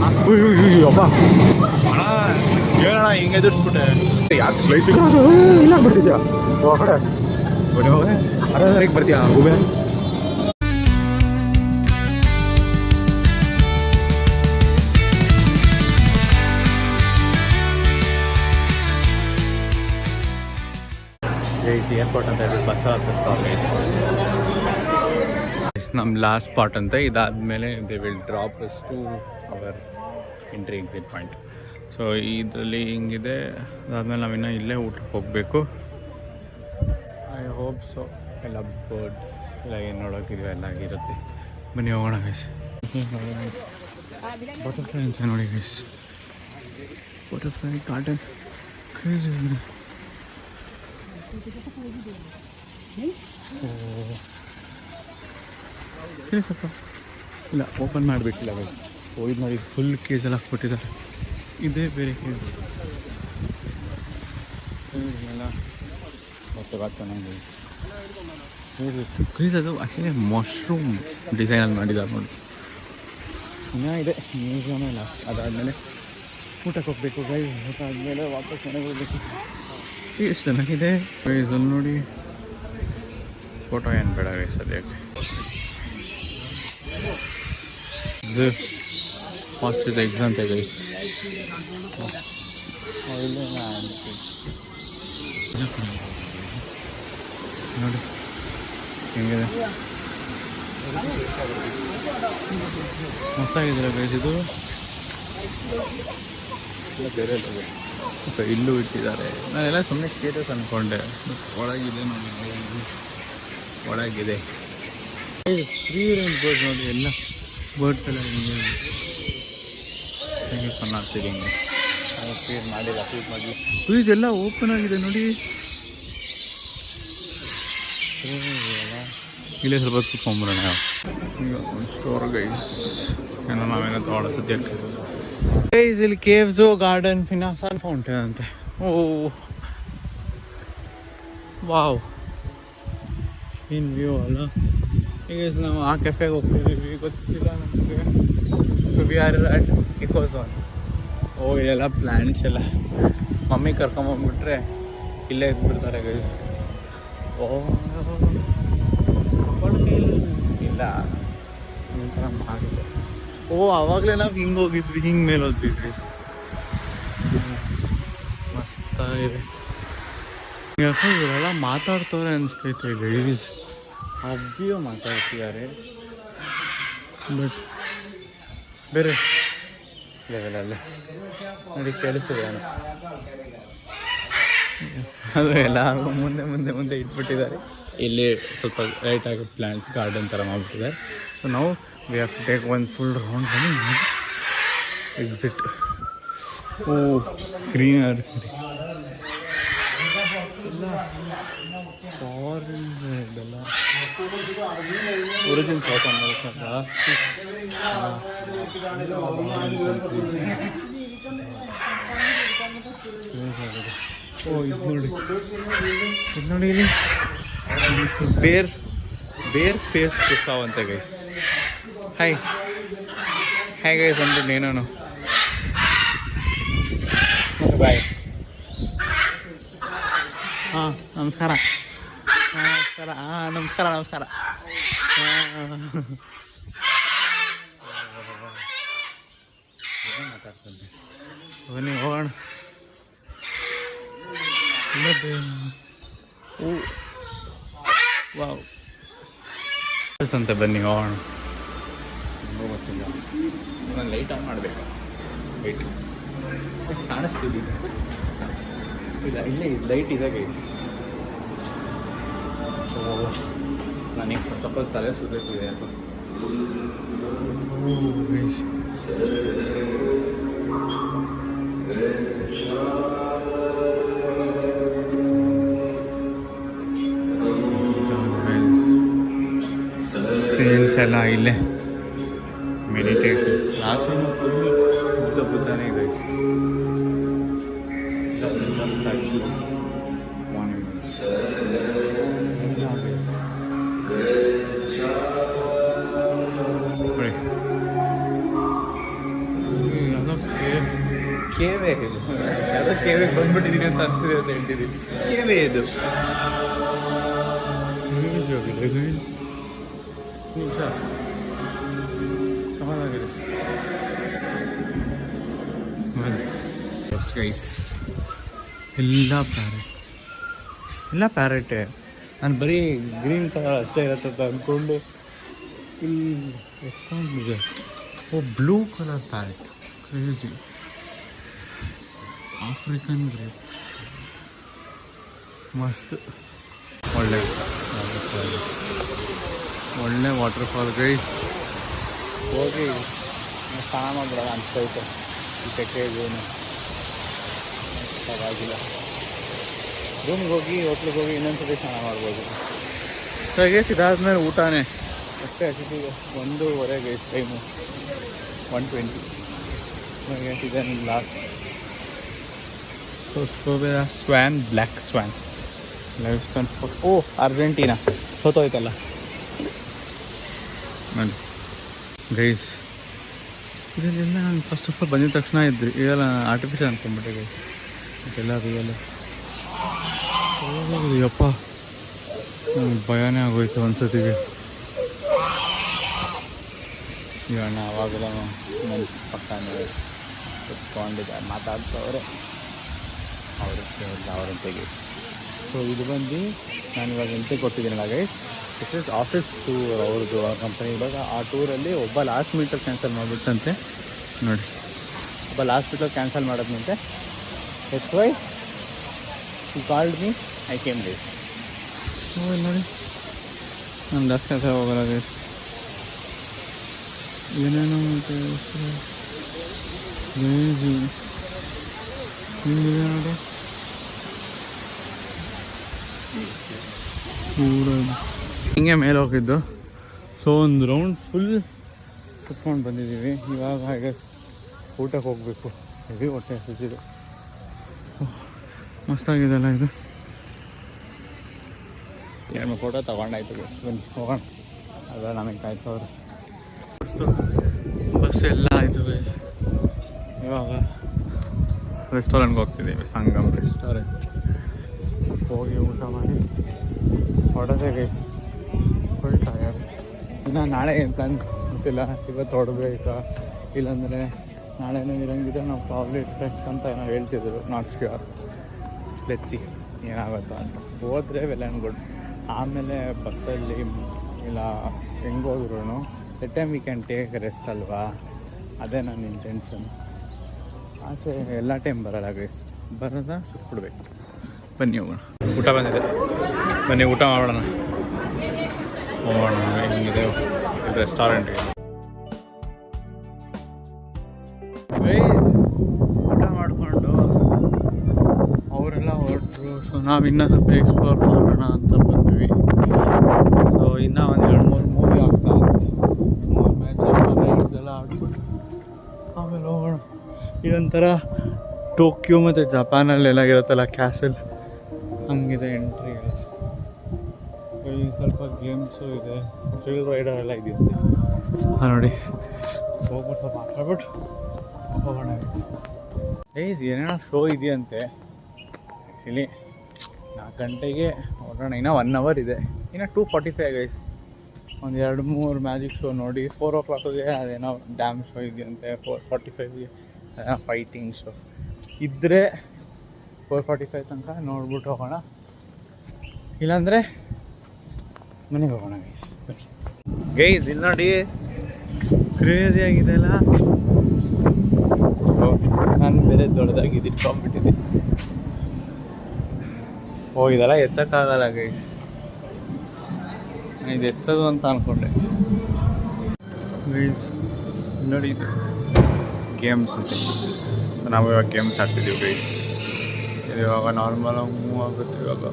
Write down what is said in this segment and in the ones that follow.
ಅಪ್ಪ ಹೇಳೋಣ ಹಿಂಗೆ ಎದುರಿಸ್ಬಿಟ್ಟೆ ಯಾಕೆ ಪ್ಲೇಸ್ ಇಲ್ಲ ಬರ್ತಿದ್ಯಾ ಆ ಕಡೆ ಅರೆ ಬರ್ತೀಯಾ ಗೂಬೆ ಏರ್ಪೋರ್ಟ್ ಅಂತ ಹೇಳಿ ಬಸ್ ಹತ್ತಿಸ್ತಾವೆ. ನಮ್ಮ ಲಾಸ್ಟ್ ಸ್ಪಾಟ್ ಅಂತ ಇದಾದಮೇಲೆ they will drop us to our entry exit point. So ಇದರಲ್ಲಿ ಹಿಂಗಿದೆ. ಅದಾದಮೇಲೆ ನಾವಿನ್ನೂ ಇಲ್ಲೇ ಊಟಕ್ಕೆ ಹೋಗಬೇಕು. ಐ ಹೋಪ್ ಸೊ ಎಲ್ಲ ಬರ್ಡ್ಸ್ ಎಲ್ಲ ಏನು ನೋಡೋಕ್ಕಿದೆ ಎಲ್ಲ ಆಗಿರುತ್ತೆ. ಬನ್ನಿ ಹೋಗೋಣ ಗೈಸ್. ಬಟರ್ಫ್ಲೈ ಅನ್ಸ ನೋಡಿ ಗೈಸ್. ಬಟರ್ಫ್ಲೈ ಗಾರ್ಡನ್ ಕ್ರೇಜಿ ಇದೆ. ಇಲ್ಲ ಓಪನ್ ಮಾಡಿಬಿಟ್ಟಿಲ್ಲ ಗೈಸ್. ಇದು ನೋಡಿ ಫುಲ್ ಕೇಜ್ ಎಲ್ಲ ಹಾಕ್ಬಿಟ್ಟಿದ್ದಾರೆ. ಇದೇ ಬೇರೆ ಕೇಜ್ ಎಲ್ಲ ಮತ್ತೆ ಚೆನ್ನಾಗಿದೆ ಕ್ರೀಸ್. ಅದು ಆ್ಯಕ್ಚುಲಿ ಮಶ್ರೂಮ್ ಡಿಸೈನಲ್ಲಿ ಮಾಡಿದ್ದಾರೆ ನೋಡಿ. ಇನ್ನೂ ಇದೆ ಮ್ಯೂಸಿಯಮೇ ಲಾಸ್ಟ್. ಅದಾದಮೇಲೆ ಊಟಕ್ಕೆ ಹೋಗ್ಬೇಕು ಗೈಸ್. ಊಟ ಆದಮೇಲೆ ವಾಪಸ್ ಮನೆಗೆ ಹೋಗ್ಬೇಕು. ಎಷ್ಟು ಚೆನ್ನಾಗಿದೆ ಗೈಸ್. ಅಲ್ಲಿ ನೋಡಿ ಫೋಟೋ ಏನು ಬೇಡ ಗೈಸ್ ಸದ್ಯಕ್ಕೆ. ಇದು ಫಾಸ್ಟ್ ಇದೆ ಎಕ್ಸಾಮ್ ಗೈಸ್. ನೋಡಿ ಹೆಂಗಿದೆ ಮಸ್ತಾಗಿದ್ರೆ ಗೈಸ್. ಇದು ಬೇರೆ ಇಲ್ಲೂ ಇಟ್ಟಿದ್ದಾರೆ. ನಾನೆಲ್ಲ ಸುಮ್ಮನೆ ಸ್ಟೇಟಸ್ ಅಂದ್ಕೊಂಡೆ. ಒಳಗಿದೆ ನೋಡಿ, ಒಳಗಿದೆ ಫ್ರೀ ರೇಂಜ್ ಬರ್ಡ್ ನೋಡಿ. ಎಲ್ಲ ಬರ್ಡ್ಸ್ ಎಲ್ಲ ಹಿಂಗೆ ಫನ್ ಆಗ್ತಿದೆ. ಹಿಂಗೆ ಫೀಡ್ ಮಾಡಿಲ್ಲ, ಫೀಡ್ ಮಾಡಿ ಇದೆಲ್ಲ ಓಪನ್ ಆಗಿದೆ ನೋಡಿ. ಇಲ್ಲೇ ಸ್ವಲ್ಪ ಕುತ್ಕೊಂಡ್ಬರೋಣ. ಈಗ ಸ್ಟೋರ್ ಗೈಸ್ ಏನೋ ನಾವೇನೋ ತಗೊಳ್ಳೋ ಸದ್ಯಕ್ಕೆ ಗೈಸ್. ಇಲ್ಲಿ ಕೇವ್ಸು ಗಾರ್ಡನ್ ಫಿನಾಸನ್ ಫೌಂಟೇನ್ ಅಂತೆ. ಓ ವಾವ್, ಇನ್ ವ್ಯೂ ಅಲ್ಲ. ಈಗ ನಾವು ಆ ಕೆಫೆಗೆ ಹೋಗ್ತಿದ್ದೀವಿ, ಗೊತ್ತಿಲ್ಲ ನಮಗೆ. We are at Ecozone. ಓ ಇಲ್ಲೆಲ್ಲ ಪ್ಲ್ಯಾಂಟ್ಸ್ ಎಲ್ಲ ಮಮ್ಮಿ ಕರ್ಕೊಂಬಂದ್ಬಿಟ್ರೆ ಇಲ್ಲೇ ಇದ್ಬಿಡ್ತಾರೆ ಗೈಸ್. ಓ ಇಲ್ಲ ಒಂಥರ ಮಾಡಿದೆ. ಓ ಆವಾಗಲೇ ನಾವು ಹಿಂಗೆ ಹೋಗಿದ್ವಿ, ಹಿಂಗೆ ಮೇಲೆ ಹೋದ್ವಿ. ಮಸ್ತಾಗಿದೆ. ಯಾಕೆ ಇವರೆಲ್ಲ ಮಾತಾಡ್ತವ್ರೆ ಅನಿಸ್ತೈತೆ ಗೈಸ್. ಅವ್ಯೂ ಮಾತಾಡ್ತಿದ್ದಾರೆ ಬಟ್ ಬೇರೆ ಲೆವೆಲಲ್ಲಿ ನೋಡಿ ಕೇಳಿಸಿದೆ ಅಂತ. ಅದು ಎಲ್ಲ ಮುಂದೆ ಮುಂದೆ ಮುಂದೆ ಇಟ್ಬಿಟ್ಟಿದ್ದಾರೆ. ಇಲ್ಲಿ ಸ್ವಲ್ಪ ಲೈಟಾಗಿ ಪ್ಲ್ಯಾಂಟ್ ಗಾರ್ಡನ್ ಥರ ಮಾಡಿಬಿಟ್ಟಿದ್ದಾರೆ. ಸೊ ನಾವು we have to take one full round ಬನ್ನಿ ಎಕ್ಸಿಟ್. ಓ ಗ್ರೀನರ್ ಎಲ್ಲ ಫಾರಿನ್ ಇದೆಲ್ಲ ಒರಿಜಿನ್ ಸೌತ್ ಅಮೇರಿಕಾ ಜಾಸ್ತಿ. ಓ ಇದು ನೋಡಿ, ಇದು ನೋಡಿ ಇಲ್ಲಿ ಬೇರ್ ಫೇಸ್ ಕೂತಾವಂತೆ ಗೈಸ್. ಹಾಯ್ ಹಾಯ್ ಗೈಸ್ ಅಂದ್ಬಿಟ್ಟು ಏನೋ ಬಾಯ್. ಹಾಂ ನಮಸ್ಕಾರ ನಮಸ್ಕಾರ. ಹಾಂ ನಮಸ್ಕಾರ ನಮಸ್ಕಾರ. ಏನು ಮಾತಾಡ್ತಂತೆ. ಬನ್ನಿ ಹೋಗೋಣ. ಓ ವಾವ್ ಅಂತ ಬನ್ನಿ ಹೋಗೋಣ. ಗೊತ್ತಿಲ್ಲ, ನಾನು ಲೈಟ್ ಆನ್ ಮಾಡಬೇಕು. ಲೈಟ್ ಕಾಣಿಸ್ತಿದ್ದೀವಿ ಇಲ್ಲ, ಇಲ್ಲೇ ಲೈಟ್ ಇದೆ ಗೈಸ್. ಸೊ ನನಗೆ ಫಸ್ಟ್ ಆಫ್ ಆಲ್ ತಲೆ ಸುತ್ತೈತಿದೆ ಯಾಕೋ. ಸೇಲ್ಸ್ ಎಲ್ಲ ಇಲ್ಲೇ ಮೆಡಿಟೇಷನ್ ಕ್ಲಾಸ್ ಫುಲ್ ಬುದ್ಧನೇ ಗೈಸ್. ಸ್ಟ್ಯಾಚ್ಯೂ ಮಾನ್ಯುಮೆಂಟ್ ಎಲ್ಲ ಗೈಸ್. ಕೇವೆ ಇದು ಯಾವುದೋ ಕೇವೆಗೆ ಬಂದ್ಬಿಟ್ಟಿದ್ದೀನಿ ಅಂತ ಅನಿಸಿದೆ ಅಂತ ಹೇಳ್ತಿದ್ದೀನಿ. ಕೇವೆ ಇದು ನಿಮಿಷ ಸಮಾಧಾಗಿದೆ. ಗೈಸ್ ಎಲ್ಲ ಪ್ಯಾರೆಟೇ. ನಾನು ಬರೀ ಗ್ರೀನ್ ಕಲರ್ ಅಷ್ಟೇ ಇರತ್ತೆ ಅಂತ ಅಂದ್ಕೊಂಡು ಇಲ್ಲಿ ಎಷ್ಟೊಂದಿದೆ. ಓ blue colour parrot, crazy. African grape ಮಸ್ತ್. ಒಳ್ಳೆ ವಾಟರ್ಫಾಲ್ ಗೈಸ್. ಹೋಗಿ ಸ್ನಾನ ಮಾಡ್ಬಿಡೋಣ ಅನ್ಸ್ತೈತೆ ಈ ಸೆಕೆಗೇನು ಆಗಿಲ್ಲ. ರೂಮ್ಗೆ ಹೋಗಿ ಹೋಟ್ಲಿಗೆ ಹೋಗಿ ಇನ್ನೊಂದ್ಸತಿ ಸ್ನಾನ ಮಾಡ್ಬೋದು. ಸೊ ಗೈಸ್ ಇದಾದ್ಮೇಲೆ ಊಟನೇ ಅಷ್ಟೇ. ಅತಿಥಿಗೆ 1:15 ಗೈಸ್ ಟೈಮು 1:20. ಗೈಸ್ ಇದೆ ನಿಮ್ಮ last. So swan, black swan, live swan. ಓ ಅರ್ಜೆಂಟೀನಾ ಸೋತೋಯ್ತಲ್ಲ ನೋಡಿ ಗೈಸ್. ಇದೆಲ್ಲ ನಾನು ಫಸ್ಟ್ ಆಫ್ ಆಲ್ ಬಂದಿದ ತಕ್ಷಣ ಇದ್ರಿ ಇದೆಲ್ಲ ಆರ್ಟಿಫಿಷಿಯಲ್ ಅನ್ಕೊಂಡ್ಬಿಟ್ಟೆ ಗೈಸ್. ಇದೆಲ್ಲ ರಿಯಲ್. ಯಪ್ಪ ನನಗೆ ಭಯನೇ ಆಗೋಯ್ತು ಒಂದ್ಸತಿಗೆ. ಈಗ ಅಣ್ಣ ಅವಾಗೆಲ್ಲ ನನ್ನ ಪಕ್ಕನೇ ಕುತ್ಕೊಂಡಿದ್ದಾರೆ ಮಾತಾಡ್ತವ್ರೆ ಅವರಂತೆಗೆ. ಸೊ ಇದು ಬಂದು ನಾನು ಇವಾಗ ಎಂತೆ ಕೊಟ್ಟಿದ್ದೀನಲ್ಲ guys, this is office tour ಅವ್ರದ್ದು ಆ ಕಂಪನಿ. ಇವಾಗ ಆ ಟೂರಲ್ಲಿ ಒಬ್ಬ ಲಾಸ್ಟ್ ಮಿನಿಟಲ್ಲಿ ಕ್ಯಾನ್ಸಲ್ ಮಾಡಿಬಿಟ್ಟಂತೆ ನೋಡಿ. ಒಬ್ಬ ಲಾಸ್ಟ್ ಮಿನಿಟಲ್ಲಿ ಕ್ಯಾನ್ಸಲ್ ಮಾಡೋದಂತೆ. Yes why he called me, I came late. ನೋಡಿ ನಾನು ಜಾಸ್ತಿ ಕೆಲಸ ಹೋಗಲ್ಲ ಗೈಸ್. ಏನೇನೋ ನೋಡಿ ಹಿಂಗೆ ಮೇಲೆ ಹೋಗಿದ್ದು. ಸೊ ಒಂದು ರೌಂಡ್ ಫುಲ್ ಸುತ್ಕೊಂಡು ಬಂದಿದ್ದೀವಿ. ಇವಾಗ ಹಾಗೆ ಊಟಕ್ಕೆ ಹೋಗಬೇಕು. ಹೆವಿ ಹೊಟ್ಟೆ ಹಸಿದಿದೆ. ಮಸ್ತಾಗಿದೆಲ್ಲ ಇದು. ಎರಡು ಫೋಟೋ ತೊಗೊಂಡಾಯ್ತು ಗೈಸ್, ಬನ್ನಿ ಹೋಗೋಣ. ಅದ ನಮಗೆ ಕಾಯ್ತವ್ರು. ಬಸ್ ಎಲ್ಲ ಆಯಿತು ಗೈಸ್. ಇವಾಗ ರೆಸ್ಟೋರೆಂಟ್ಗೆ ಹೋಗ್ತಿದ್ದೀವಿ, ಸಂಗಮ್ ರೆಸ್ಟೋರೆಂಟ್. ಹೋಗಿ ಊಟ ಮಾಡಿ ಹೊಡೆದೆ ಗೈಸ್. Full tired. ಇನ್ನು ನಾಳೆ ಏನು ಪ್ಲ್ಯಾನ್ಸ್ ಗೊತ್ತಿಲ್ಲ. ಇವತ್ತು ಹೊಡಬೇಕಾ ಇಲ್ಲಾಂದರೆ ನಾಳೆನೂ ಇರೋಂಗಿದ್ರೆ ನಾವು ಪ್ರಾಬ್ಲಿ ಟ್ರೆಕ್ ಅಂತ ಏನೋ ಹೇಳ್ತಿದ್ರು. ನಾಟ್ ಶ್ಯೂರ್, ಲೆಟ್ಸ್ ಸಿ ಏನಾಗುತ್ತೋ ಅಂತ. ಹೋದರೆ ವೆಲ್ ಆ್ಯಂಡ್ ಗುಡ್. ಆಮೇಲೆ ಬಸ್ಸಲ್ಲಿ ಇಲ್ಲ ಹೆಂಗೆ ಹೋದ್ರೂ the time we can take rest ಅಲ್ವಾ, ಅದೇ ನನ್ನ ಇಂಟೆನ್ಷನ್. ಆಚೆ ಎಲ್ಲ ಟೈಮ್ ಬರೋಲ್ಲ ಗೈಸ್, ಬರೋದ ಸುಟ್ಬಿಡ್ಬೇಕು. ಬನ್ನಿ ಹೋಗೋಣ. ಊಟ ಬಂದಿದೆ, ಬನ್ನಿ ಊಟ ಮಾಡೋಣ. ಹೋಗೋಣ ಹೆಂಗಿದೆ ರೆಸ್ಟೋರೆಂಟ್ಗೆ. ಊಟ ಮಾಡಿಕೊಂಡು ಅವರೆಲ್ಲ ಹೊರಟರು. ಸೊ ನಾವು ಇನ್ನೂ ಸ್ವಲ್ಪ ಎಕ್ಸ್ಪ್ಲೋರ್ ಮಾಡೋಣ ಅಂತ ಬಂದ್ವಿ. ಸೊ ಇನ್ನೂ ಒಂದು 2-3 ಮೂವಿ ಆಗ್ತಾ ಇದೆ. 3 ಮ್ಯಾಚ್ ರೈಡ್ಸ್ ಎಲ್ಲ ಆಡ್ಬಿಟ್ಟು ಆಮೇಲೆ ಹೋಗೋಣ. ಇದೊಂಥರ ಟೋಕ್ಯೋ ಮತ್ತು ಜಪಾನಲ್ಲೆಲ್ಲ ಇರುತ್ತಲ್ಲ ಕ್ಯಾಸಲ್, ಹಂಗಿದೆ ಎಂಟ್ರಿ ಎಲ್ಲ. ಈ ಸ್ವಲ್ಪ ಗೇಮ್ಸು ಇದೆ, ಥ್ರಿಲ್ ರೈಡರ್ ಎಲ್ಲ ಇದೆಯಂತೆ. ಹಾಂ ನೋಡಿ, ಹೋಗ್ಬಿಟ್ಟು ಸ್ವಲ್ಪ ಮಾತಾಡ್ಬಿಟ್ಟು ಹೋಗೋಣ. ಏಜ್ ಏನೇನೋ ಶೋ ಇದೆಯಂತೆ. ಆ್ಯಕ್ಚುಲಿ 4 ಗಂಟೆಗೆ ಹೊರಡೋಣ. ಇನ್ನೂ 1 ಅವರ್ ಇದೆ. ಇನ್ನು 2:45 ಗೈಸ್. ಒಂದು 2-3 ಮ್ಯಾಜಿಕ್ ಶೋ ನೋಡಿ 4 o'clock ಅದೇನೋ ಡ್ಯಾಮ್ ಶೋ ಇದೆಯಂತೆ. 4:45 ಅದೇನೋ ಫೈಟಿಂಗ್ ಶೋ ಇದ್ದರೆ 4:45 ತನಕ ನೋಡ್ಬಿಟ್ಟು ಹೋಗೋಣ. ಇಲ್ಲಾಂದರೆ ಮನೆಗೆ ಹೋಗೋಣ ಗೈಸ್. ಗೈಸ್ ಇಲ್ಲಿ ನೋಡಿ ಕ್ರೇಜಿ ಆಗಿದೆ ಅಲ್ಲ. ನಾನು ಬೇರೆ ದೊಡ್ಡದಾಗಿ ಇಟ್ಕೊಂಡ್ಬಿಟ್ಟಿದ್ದೆ. ಇದೆಲ್ಲ ಎತ್ತಕ್ಕಾಗಲ್ಲ ಗೈಸ್. ಇದು ಎತ್ತದು ಅಂತ ಅಂದ್ಕೊಂಡೆ ಗೈಸ್. ನೋಡಿ ಇದು ಗೇಮ್ಸ್ ಅಂತ. ನಾವು ಇವಾಗ ಗೇಮ್ಸ್ ಆಡ್ತಿದ್ದೀವಿ ಗೈಸ್. ಇದು ಇವಾಗ ನಾರ್ಮಲಾಗಿ ಮೂವ್ ಆಗುತ್ತೆ. ಇವಾಗ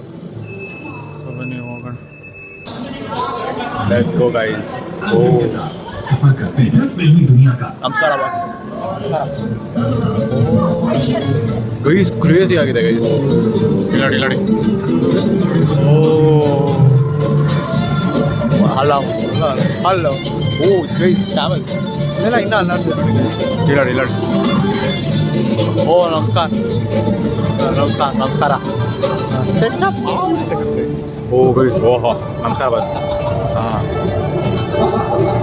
ಬನ್ನಿ ಹೋಗೋಣ. Let's go guys. ನಮಸ್ಕಾರ ಗೈಸ್. ಕ್ರೇಜಿ ಆಗಿದೆ ಗೈಸ್. ಇಲ್ಲಾಡಿ ಇಲ್ಲಾಡಿ. Hello hello. ಓ ಗೈಸ್ ಟ್ರಾವೆಲ್ ಇಲ್ಲ ಇನ್ನೂ ಅಲ್ಲಾಡ್ತೀವಿ ನೋಡಿ ಇಲ್ಲ. ಓ ನಮಸ್ಕಾರ ಸೆಟಪ್. ಓಹೋ ನಮಸ್ಕಾರ ಬಸ್. ಹಾಂ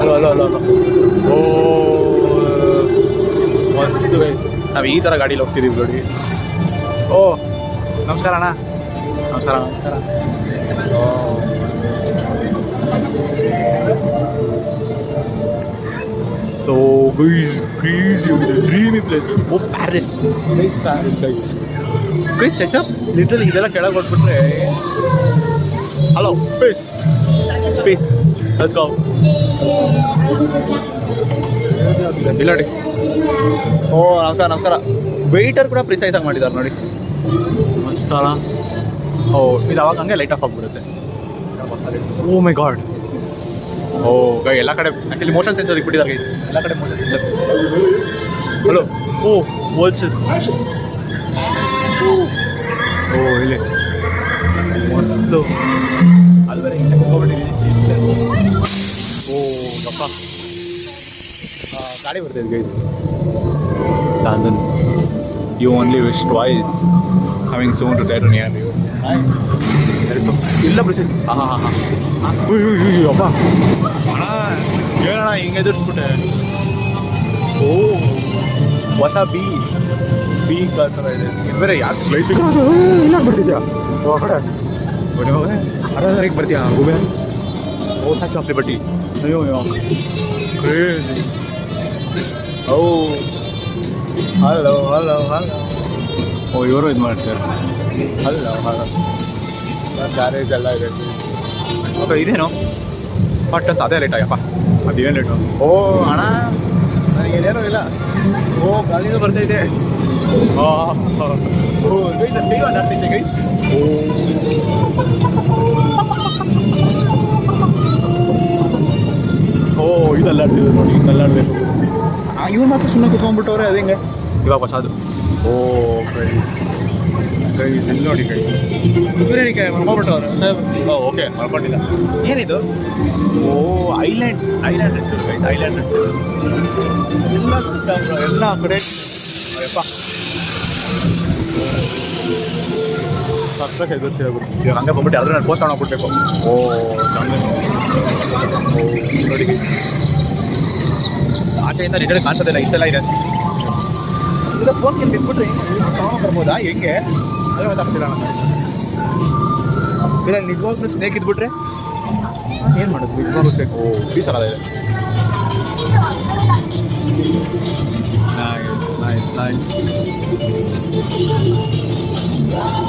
ಹಲೋ ಓ ಮಸ್ತು ಗೈಸ್. ನಾವು ಈ ಥರ ಗಾಡೀಲಿ ಹೋಗ್ತಿದ್ದೀವಿ ನೋಡಿ. ಓ ನಮಸ್ಕಾರ ಅಣ್ಣ. ನಮಸ್ಕಾರ. ಓ So guys, crazy, dreamy place. Oh Paris, guys. Guys, setup literally ಇದೆಲ್ಲ ಕೆಳಗೆ ಹೊಟ್ಬಿಟ್ರೆ ಹಲೋ ಪೀಸ್ ಲೆಟ್ಸ್ ಗೋ. ಇಲ್ಲ ನೋಡಿ. ಓ ನಮಸ್ಕಾರ. ವೆಯ್ಟರ್ ಕೂಡ ಪ್ರಿಸೈಸ್ ಆಗಿ ಮಾಡಿದ್ದಾರೆ ನೋಡಿ. ಮಸ್ತ್ ಅಲ್ಲ. ಓ ಇದು ಅವಾಗ ಹಂಗೆ ಲೈಟ್ ಆಫ್ ಆಗಿಬಿಡುತ್ತೆ. ಓ ಮೈ ಗಾಡ್. ಓ ಗೈ ಎಲ್ಲ ಕಡೆ ಆ್ಯಕ್ಚುಲಿ ಮೋಷನ್ ಸೆನ್ಸರ್ ಇಟ್ಬಿಟ್ಟಿದ್ದಾರೆ ಗೈ. ಎಲ್ಲ ಕಡೆ ಮೋಷನ್ ಸೆನ್ಸರ್. ಹಲೋ. ಓ ಹೋಲ್ಸೇಲ್. ಓ ಇಲ್ಲಿ ಮಸ್ತು ಅಲ್ವರೆ ಓ ಗಪ್ಪ ಗಾಡಿ ಬರ್ತಿದೆ guy. Chandan you only wish twice coming soon to theatre near you. ಇಲ್ಲ ಪ್ರಿಸೈಸ್. ಹಾಂ ಅಪ್ಪ ಅಣ್ಣ ಏನಣ್ಣ ಹಿಂಗೆ ಎದುರಿಸ್ಬಿಟ್ಟೆ. ಓ ಹೊಸ ಬಿ ಕಾರ್ ಥರ ಇದೆ. ಇದು ಬೇರೆ ಯಾಕೆ ಪ್ಲೇಸ್ ಇಲ್ಲ ಬರ್ತಿದ್ಯಾ ಕಡೆ ಬನ್ನಿ ಹೋಗ ಅರಾರಿಗೆ ಬರ್ತೀಯಾ ಗುಬೆ. ಓ ಸಾಚು ಹಾಕ್ಲಿ ಬಟ್ಟಿ. ಅಯ್ಯೋ ಕ್ರೇಜಿ. ಓ ಹಲೋ ಓ ಇವರು ಇದು ಮಾಡ್ತಾರೆ. ಹಲೋ ಗ್ಯಾರೇಜ್ ಎಲ್ಲ ಇದೆ. ಓಕೆ ಇದೇನು ಫಸ್ಟ್ ಅಂತ ಅದೇ ಲೇಟ್ ಅಯ್ಯಪ್ಪ. ಅದೇನು ಲೇಟು. ಓ ಅಣ್ಣ ನನಗೇನೇನೂ ಇಲ್ಲ. ಓ ಗಾಡಿನೂ ಬರ್ತೈತೆ. ಓ ಗೈಸ್ ಅಡ್ಡಾಡ್ತೈತೆ ಗೈಸ್. ಓ ಇದು ಅಲ್ಲಾಡ್ತಿದ್ರು ನೋಡಿ. ಇದು ಅಲ್ಲಾಡಬೇಕು. ಇವ್ರು ಮಾತ್ರ ಸುಮ್ಮನೆ ಕುತ್ಕೊಂಡ್ಬಿಟ್ಟವ್ರೆ. ಅದು ಹೆಂಗೆ ಇವಾಗ ಹೊಸದು. ಓ ಕೈ ಇಲ್ಲಿ ನೋಡಿ ಕೈ ಬಿರಿಯಾನಿಕೆ ಮಾಡ್ಕೊಂಡ್ಬಿಟ್ಟವ್ರೆ. ಓಕೆ ಮಾಡ್ಕೊಂಡಿಲ್ಲ. ಏನಿದು? ಓ island restaurant guys. Island restaurant ಎಲ್ಲ ಕಡೆ ಅಯ್ಯಪ್ಪ ಸಕ್ಕಕ್ಕೆ ಎದುರಿಸಿರೋದು. ಇವಾಗ ಹಂಗೆ ಬಂದ್ಬಿಟ್ಟು ಯಾವ್ದಾರು ನಾನು ಫೋನ್ ತಗೊಂಡೋಗ್ಬಿಡ್ಬೇಕು. ಓ ಚಂದ. ಓ ನೋಡಿ ಆಚೆಯಿಂದ ನಿಜ ಕಾಣಿಸೋದಿಲ್ಲ. ಇಷ್ಟೆಲ್ಲ ಇದೆ. ಇಲ್ಲ ಫೋನ್ ಏನು ಬಿಟ್ಬಿಟ್ರೆ ತಗೊಂಡು ಬರ್ಬೋದಾ ಹೆಂಗೆ ಅದೇ ಗೊತ್ತಾಗ್ತಿಲ್ಲ ನನಗೆ. ಇಲ್ಲ ನಿಜವಾಗ್ಲೂ ಸ್ನೇಕ್ ಇದ್ಬಿಟ್ರೆ ಏನು ಮಾಡೋದು? ನಿಜವಾಗ್ಲೂ ಸ್ನೇಕ್. ಓ ಪೀಸ್ ಅಲ್ಲ ಇದೆ. ನೈಸ್.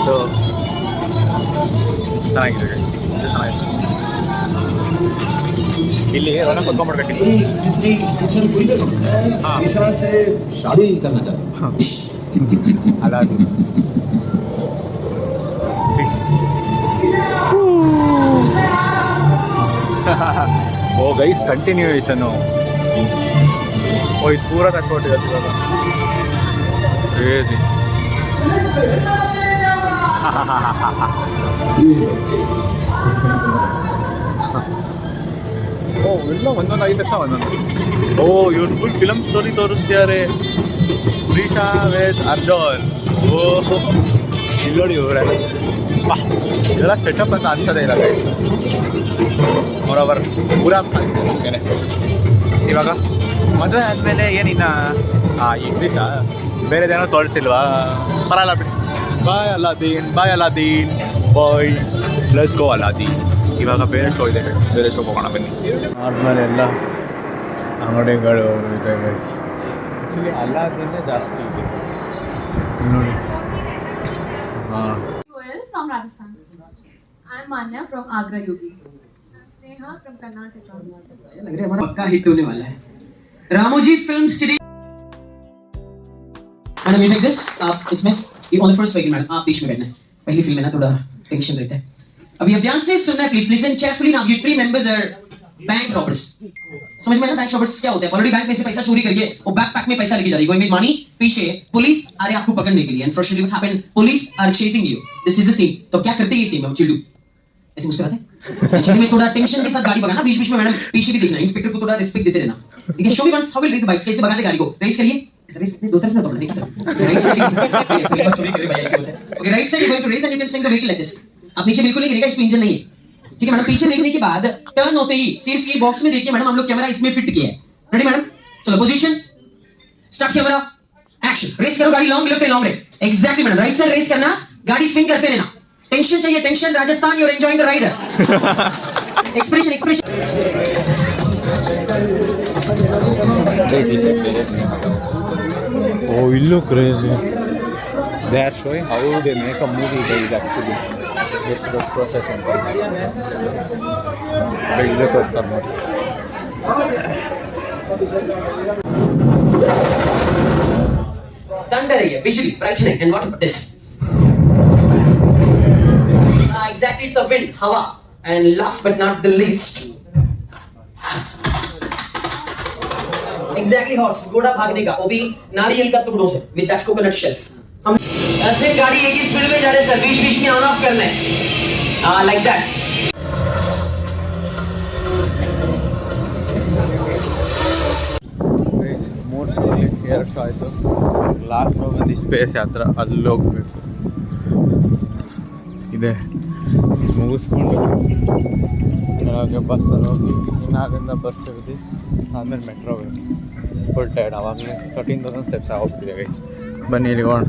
ಸೊ ಚೆನ್ನಾಗಿದೆ. ಇಲ್ಲಿ ರೋಣ ಕುತ್ಕೊಂಡ್ಬಿಡ್ಬೇಕು. ಶಾದಿ करना चाहता हूं ಅಲ್ಲ ಓ ಗೈಸ್ ಕಂಟಿನ್ಯೂಯೇಷನು. ಓ ಇದು ಪೂರ ಕಟ್ಕೊಟ್ಟಿರುತ್ತೆ ಇವಾಗ. ಕ್ರೇಜಿ. ಓ ಎಲ್ಲ ಒಂದೊಂದು ಐದು ಲಕ್ಷ ಒಂದೊಂದು. ಓ ಇವ್ರು ಫುಲ್ ಫಿಲಮ್ ಸ್ಟೋರಿ ತೋರಿಸ್ತಿದ್ದಾರೆ. ಪ್ರೀಶಾ ವಿತ್ ಅರ್ಜುನ್. ಓ ಇಲ್ಲಿ ನೋಡಿ ಇವರೆಲ್ಲ ಇದೆಲ್ಲ ಸೆಟಪ್ ಅಂತ ಅನ್ಸೋದೇ ಇಲ್ಲ ಗೈಸ್. ಮೊರವರ್ ಪೂರ ಏನೇ ಇವಾಗ ಮದುವೆ ಆದಮೇಲೆ ಏನಿನ್ನ ಎಕ್ಸಿಟಾ ಬೇರೆದೇನೋ ತೋರಿಸಿಲ್ವಾ? ಬರಲ್ಲ ಬಿಡಿ. ಬಾಯ್ ಅಲಾದೀನ್ ಬಾಯ್ ಲೆಟ್ಸ್ ಗೋ ಅಲಾದೀನ್. ಇವಾಗ ಬೇರೆ ಶೋ ಇದೆ, ಬೇರೆ ಶೋ ಹೋಗೋಣ ಬನ್ನಿ. ಆದಮೇಲೆ ಎಲ್ಲ ಅಂಗಡಿಗಳು ಇದೆ ಗೈಸ್. ಆ್ಯಕ್ಚುಲಿ ಅಲಾದೀನೇ ಜಾಸ್ತಿ ಇದೆ ನೋಡಿ. ಹಾಂ from Rajasthan. I am Manya from Agra UP. I am Sneha from Karnataka. लग रहा है हमारा पक्का हिट होने वाला है. Ramoji film city. Madam you take this. आप इसमें ये on the first vehicle madam आप बीच में बैठना है. पहली फिल्म है ना थोड़ा टेंशन रहता है. अभी आप ध्यान से सुनना है please. Listen carefully. Now you 3 members are bank robbers. समझ में ना बैंक रॉबर्स क्या होता है? ऑलरेडी बैंक में से पैसा चोरी करके वो बैकपैक में पैसा लेके जा रही है. Going with money. पीछे पुलिस आ रही है आपको पकड़ने के लिए. And firstly what happened? Police are chasing you. This is the scene. तो क्या करते हैं ये सीन में? चिल्डू ऐसे मुस्कुराते हैं. एक्चुअली में थोड़ा टेंशन के साथ गाड़ी भगाना. बीच बीच में मैडम पीछे भी देखना. इंस्पेक्टर को थोड़ा रिस्पेक्ट देते रहना. ठीक है, show me once how will raise the bikes. कैसे भगाते गाड़ी को? रेस करिए. ऐसे रेस दो तरफ ना दौड़ना, एक तरफ. Right side. Okay, right side you going to race and you can swing the vehicle like this. आप नीचे बिल्कुल नहीं गिरेगा, इसमें इंजन नहीं है. ठीक है मैडम, पीछे देखने के बाद टर्न होते ही सिर्फ ये बॉक्स में देखिए मैडम, हम लोग कैमरा इसमें फिट किया है. Ready madam? चलो position, start camera, action. Race करो गाड़ी, long left and long right. Exactly madam, right side race करना, गाड़ी स्विंग करते रहना. टेंशन चाहिए, tension. Rajasthan, you are enjoying the rider. Expression, expression. Oh, you look crazy. They are showing how they make a movie guys actually. Just the process and build it up. Thunder है, visually brightening, and what about this? Exactly, it's a wind, hawa, and last but not the least. Exactly horse, घोड़ा भागने का, वो भी नारियल का टुकड़ों से, with that coconut shells. हम ऐसे गाड़ी एक ही स्पीड में जा रहे सर, बीच बीच में ऑन ऑफ करना है, like that. ಮೋಸ್ಟ್ಲಿ ಎರಡು ಆಯಿತು. ಲಾಸ್ಟ್ ಹೋಗೋದು ಸ್ಪೇಸ್ ಯಾತ್ರ, ಅಲ್ಲಿ ಹೋಗ್ಬೇಕು ಇದೆ. ಮುಗಿಸ್ಕೊಂಡು ಕೆಳಗೆ ಬಸ್ಸಲ್ಲಿ ಹೋಗಿ ಇನ್ನಾಗಿಂದ ಬಸ್ ಹಿಡಿದು ಆಮೇಲೆ ಮೆಟ್ರೋ ಹೋಗ್ಬೇಕು. Full tired. ಆವಾಗಲೇ 13,000 ಸ್ಟೆಪ್ಸ್ ಆಗೋಗ್ತಿದೆ ಗೈಸ್. ಬನ್ನಿ ಇಲ್ಲಿ ಹೋಗೋಣ.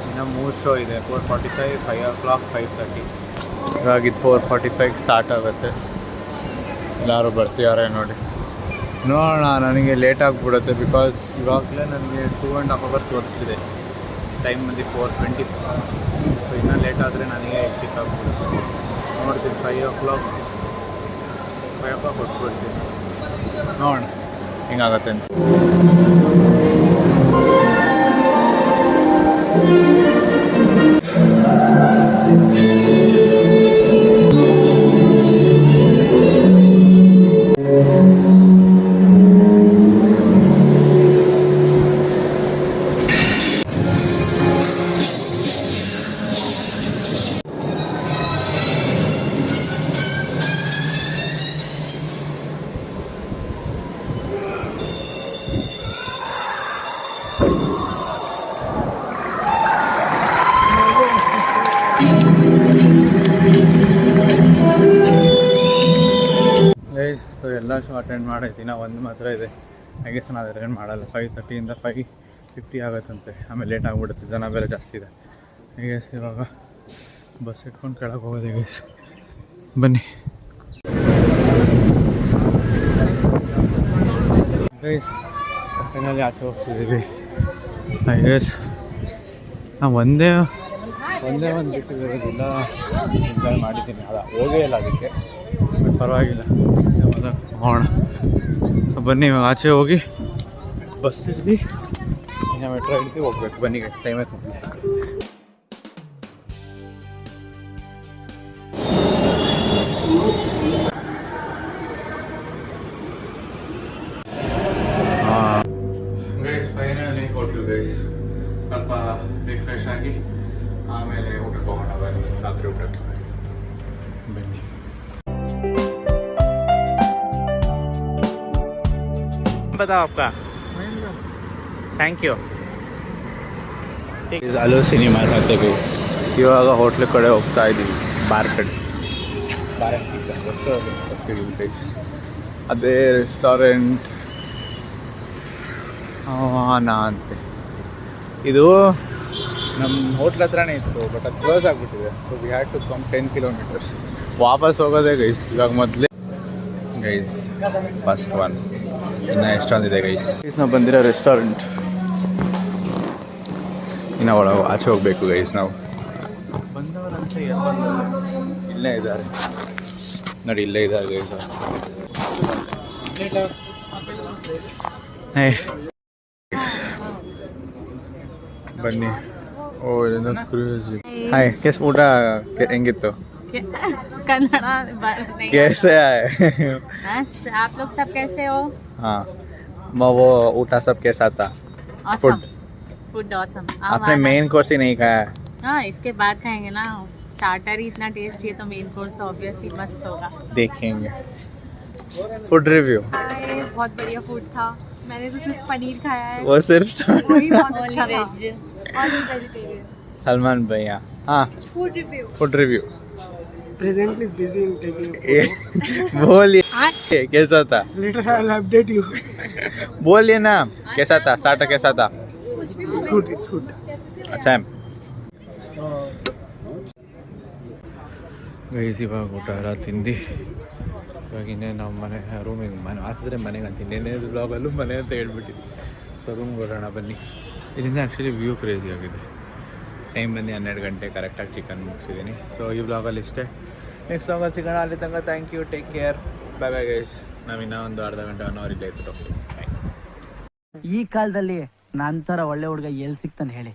ಇನ್ನು 3 ಶೋ ಇದೆ. 4:45, 5 o'clock, 5:30. ಇವಾಗಿದ್ದು 4:45 ಸ್ಟಾರ್ಟ್ ಆಗುತ್ತೆ. ಎಲ್ಲರೂ ಬರ್ತಿದ್ದಾರೆ ನೋಡಿ. ನೋಡೋಣ. ನನಗೆ ಲೇಟ್ ಆಗಿಬಿಡುತ್ತೆ ಬಿಕಾಸ್ ಇವಾಗಲೇ ನನಗೆ 2.5 hours ತೋರಿಸ್ತಿದೆ. ಟೈಮ್ ಬಂದು 4:20. ಸೊ ಇನ್ನೂ ಲೇಟ್ ಆದರೆ ನನಗೆ ಎಕ್ಟಿಕ್ ಆಗಿಬಿಡುತ್ತೆ. ನೋಡ್ತೀನಿ 5 o'clock ಕೊಟ್ಬಿಡ್ತೀನಿ. ನೋಡೋಣ ಹಿಂಗಾಗತ್ತೆ ಅಂತ. ಸೊ ಎಲ್ಲ ಶೋ ಅಟೆಂಡ್ ಮಾಡೈತಿ. ನಾವು ಒಂದು ಮಾತ್ರ ಇದೆ. ಐ ಗೆಸ್ ನಾನು ಅಟೆಂಡ್ ಮಾಡಲ್ಲ. 5:30 5:50 ಆಗುತ್ತಂತೆ. ಆಮೇಲೆ ಲೇಟ್ ಆಗಿಬಿಡುತ್ತೆ, ಜನ ಬೇರೆ ಜಾಸ್ತಿ ಇದೆ. ಐ ಗೆಸ್ ಇವಾಗ ಬಸ್ ಇಟ್ಕೊಂಡು ಕೆಳಗೆ ಹೋಗೋದು ಗೈಸ್. ಬನ್ನಿ ಗೈಸ್, ಫೈನಲಿ ಆಚೆ ಹೋಗ್ತಿದ್ದೀವಿ. ಐ ಗೆಸ್ ನಾವು ಒಂದೇ ಒಂದು ಬಿಟ್ಟಿರೋದಿಲ್ಲ. ಎಂಜಾಯ್ ಮಾಡಿದ್ದೀನಿ, ಅದು ಹೋಗೇ ಇಲ್ಲ ಅದಕ್ಕೆ. ಬಟ್ ಪರವಾಗಿಲ್ಲ, ಹೋಗೋಣ. ಬನ್ನಿ ಇವಾಗ ಆಚೆ ಹೋಗಿ ಬಸ್ ಹಿಡ್ದು ಇನ್ನು ಮೆಟ್ರೋ ಹಿಡ್ದು ಹೋಗ್ಬೇಕು. ಬನ್ನಿ ಗೈಸ್, ಟೈಮ್ ಆಯ್ತು. Guys finally hotel guys. ಸ್ವಲ್ಪ ರಿಫ್ರೆಶ್ ಆಗಿ ಆಮೇಲೆ ಊಟಕ್ಕೆ ಹೋಗೋಣ. ಬನ್ನಿ, ರಾತ್ರಿ ಊಟಕ್ಕೆ ಬನ್ನಿ. बताओ आपका. Thank you. ಅಲೋ ಸಿನಿಮಾಸ್ ಆಗ್ತೇವೆ. ಇವಾಗ ಹೋಟ್ಲ್ ಕಡೆ ಹೋಗ್ತಾ ಇದ್ದೀವಿ. ಬಾರ್ ಕಡೆ, ಬಾರ್ ಆ್ಯಂಡ್ ಪಿಜ್ಜಾ ರೆಸ್ಟೋರೆಂಟ್ ಹೋಗ್ತೀವಿ ಗೈಸ್. ಅದೇ ರೆಸ್ಟೋರೆಂಟ್ ನಾ ಅಂತೆ. ಇದು ನಮ್ಮ ಹೋಟ್ಲ್ ಹತ್ರನೇ ಇತ್ತು, ಬಟ್ ಅದು ಕ್ಲೋಸ್ ಆಗಿಬಿಟ್ಟಿದೆ. So we had to come 10 kilometers. ವಾಪಸ್ ಹೋಗೋದೇ ಗೈಸ್ ಇವಾಗ ಮೊದಲೇ ಗೈಸ್ ಫಸ್ಟ್ ಒನ್ ಇನ್ನು ಎಷ್ಟೊಂದಿದೆ ಗೈಸ್ ನಾವು ಬಂದಿರೋ ರೆಸ್ಟೋರೆಂಟ್ ಇನ್ನು ಒಳಗೆ ಆಚೆ ಹೋಗ್ಬೇಕು ಗೈಸ್ ನಾವು ಬಂದವರಂತ ಇಲ್ಲೇ ಇದ್ದಾರೆ ನೋಡಿ ಇಲ್ಲೇ ಇದ್ದಾರೆ ಗೈಸ್ ಬನ್ನಿ ಓ ಇದೊಂದು ಕ್ರೂಸ್ ಹಾಯ್ ಕೆಸ್ ಊಟ ಹೆಂಗಿತ್ತು कन्नड़ा कैसे आए आप लोग सब कैसे हो? हाँ वो ऊटा सब कैसा था Awesome. Food awesome. आपने मेन कोर्स ही नहीं खाया है हाँ इसके बाद खाएंगे ना स्टार्टर ही इतना टेस्टी है तो मेन कोर्स ऑब्वियसली मस्त होगा. देखेंगे फूड रिव्यू बहुत बढ़िया फूड था. मैंने तो सिर्फ पनीर खाया है. वो सिर्फ वही बहुत अच्छा था. और वेजिटेरियन. सलमान भैया हाँ food review. Food review Presently busy in taking. बोलिए कैसा था Later I'll update you. बोलिए ना कैसा था स्टार्टर कैसा था It's good. It's good. अच्छा है ಗೈಸ್ ಇವಾಗ ಊಟ ಎಲ್ಲ ತಿಂದು ಇವಾಗ ಇನ್ನೇನು ನಾವು ಮನೆ ರೂಮಿಗೆ ಮನೆ ಹಾಸಿದ್ರೆ ಮನೆಗೆ ಅಂತೀನಿ ಇನ್ನೇನು ಬ್ಲಾಗಲ್ಲೂ ಮನೆ ಅಂತ ಹೇಳ್ಬಿಟ್ಟಿದ್ವಿ ಸೊ ರೂಮ್ಗೆ ಹೊರಡೋಣ ಬನ್ನಿ ಇದರಿಂದ ಆ್ಯಕ್ಚುಲಿ ವ್ಯೂ ಕ್ರೇಜಿ ಆಗಿದೆ ಟೈಮ್ ಬಂದು 12 ಗಂಟೆ ಕರೆಕ್ಟಾಗಿ ಚಿಕನ್ ಮುಗಿಸಿದ್ದೀನಿ ಸೊ ಈ ಬ್ಲಾಗಲ್ಲಿ ಇಷ್ಟೇ ನೆಕ್ಸ್ಟ್ ಬ್ಲಾಗಲ್ಲಿ ಸಿಗೋಣ ಅಲ್ಲಿ ತನಕ thank you take care bye bye guys ನಾವು ಇನ್ನೂ ಒಂದು ಅರ್ಧ ಗಂಟೆ 1 ಅವರ್ ಇಲ್ಲೇ ಇಟ್ಬಿಟ್ಟು ಹೋಗ್ತೀವಿ ಈ ಕಾಲದಲ್ಲಿ ನಂತರ ಒಳ್ಳೆ ಹುಡುಗ ಎಲ್ಲಿ ಸಿಗ್ತಾನೆ ಹೇಳಿ.